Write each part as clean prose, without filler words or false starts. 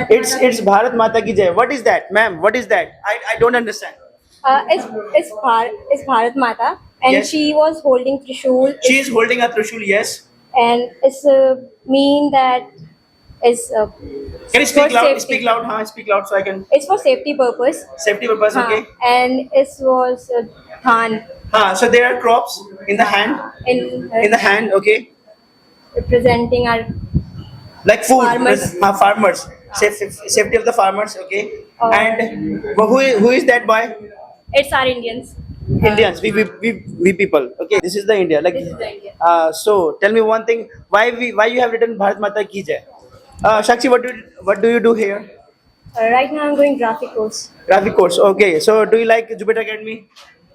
It's Bharat Mata ki Jai. What is that, ma'am? What is that? I don't understand. It's Bharat Mata, and Yes. she was holding Trishul, She is holding a Trishul. Yes. and it's mean that is Can you for speak loud? safety. Speak loud. Huh? Speak loud so I can. It's for safety purpose. Safety purpose. Okay. And it was Dhan So there are crops in the hand. in In the hand. Okay. representing our Like food. Farmers. Farmers. Safety of the farmers. Okay. And who is that boy? it's our Indians. Indians, we people. Okay, this is the India. Like, This is the India. So tell me one thing. Why you have written Bharat Mata Ki Jai? Shakshi, what do you do here? Right now I'm doing graphic course. Graphic course. Okay. So do you like Jupiter Academy?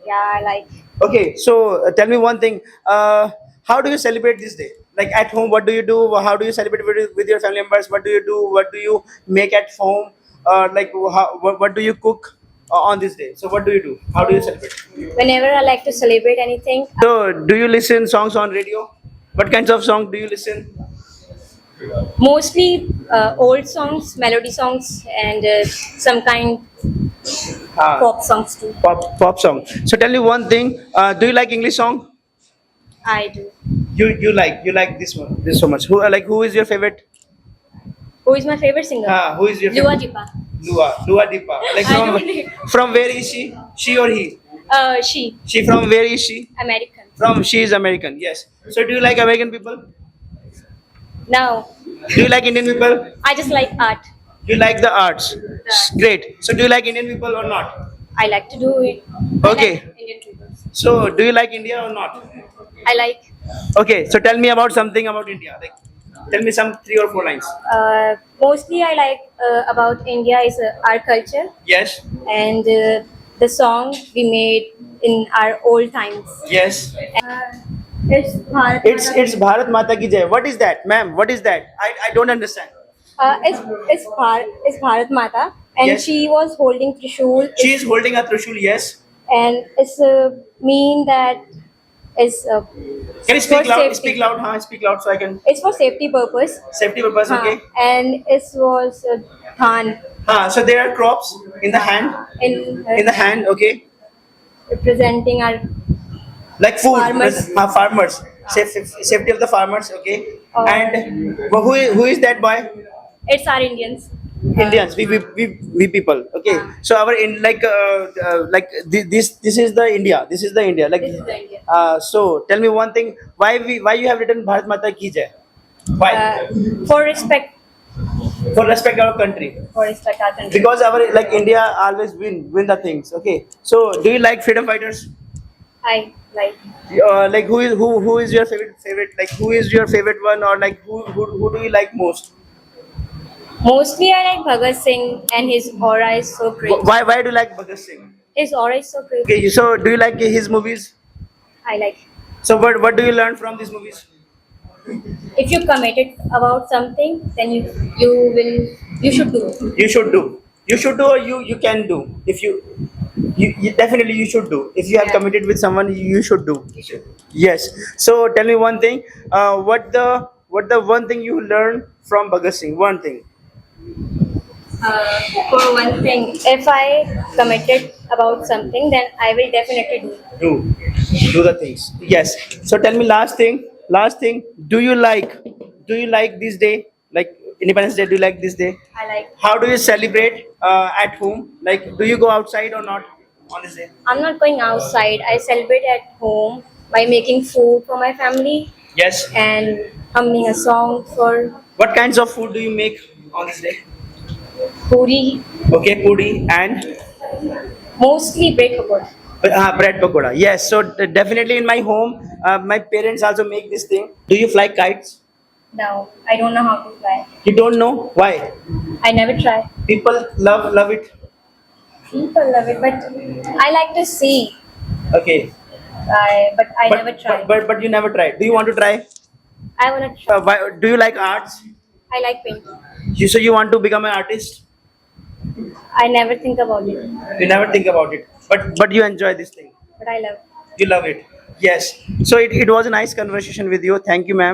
Yeah, I like. Okay. So tell me one thing. How do you celebrate this day? Like at home, what do you do? How do you celebrate with your family members? What do you do? What do you make at home? What do you cook on this day? So what do you do? How do you celebrate? Whenever I like to celebrate anything, So, do you listen songs on radio? What kinds of songs do you listen? mostly old songs, melody songs, and some kind Ah, pop songs too. pop song. So, tell me one thing. Do you like English song? I do. You like this so much. Who is your favorite? Who is my favorite singer? Who is your Dua favorite? Lipa. Dua Lipa. Like I don't know. from where is she? She or he? She, She from where is she? American. She is American. Yes. So, do you like American people? Now, Do you like Indian people? I just like art. You like the arts. Great. So, do you like Indian people or not? I like to do it. I Okay. like Indian people. So, do you like India or not? I like. Okay, so tell me about something about India. Like, tell me some 3 or 4 lines. Mostly, I like about India is our culture Yes, and the song we made in our old times. yes. It's Bharat It's Bharat Mata ki Jai. What is that, ma'am? What is that? I don't understand. it's Bharat Mata, and Yes. she was holding Trishul, She is holding a Trishul. Yes. and it's mean that is Can you for speak loud? safety. Speak loud. Huh? Speak loud so I can. It's for safety purpose. Safety purpose. Okay. And it was Dhan So there are crops in the hand. in In the hand. Okay. representing our Like food. Farmers. Farmers. Safety of the farmers. Okay. And who is that boy? it's our Indians. Indians, we people. Okay, so our in this is the India. This is the India. Like, This is the India. so tell me one thing. Why you have written Bharat Mata Ki Jai? Why? For respect For respect our country. our country. Because our like India always win the things. Okay, so do you like freedom fighters? I like. Like who is your favorite? Like who is your favorite one, or like who do you like most? Mostly, I like Bhagat Singh, and his aura is so great. Why do you like Bhagat Singh? His aura is so great. Okay, so do you like his movies? I like. So what do you learn from these movies? If you're committed about something, then you should do. You should do. You should do, or you can do. If you definitely you should do. If you have Yeah. committed with someone, you should do. You should. Yes. So tell me one thing. What the one thing you learned from Bhagat Singh? One thing. For one thing, if I committed about something, then I will definitely do. Do the things. Yes. So tell me last thing. Last thing. Do you like this day? Like Independence Day? Do you like this day? I like. How do you celebrate at home? Like, do you go outside or not on this day? I'm not going outside. I celebrate at home by making food for my family Yes. and humming a song for What kinds of food do you make on this day? puri, Okay, pudi and mostly bread pakoda. bread pakoda. Yes. So definitely in my home, my parents also make this thing. Do you fly kites? Now, I don't know how to fly. You don't know why? I never try. People love it. People love it, but I like to see. Okay. But I never try. But you never tried. Do you want to try? I wanna try. Do you like arts? I like painting. So you want to become an artist? I never think about it, You never think about it. But you enjoy this thing. but I love. You love it. Yes. So it was a nice conversation with you. Thank you, ma'am.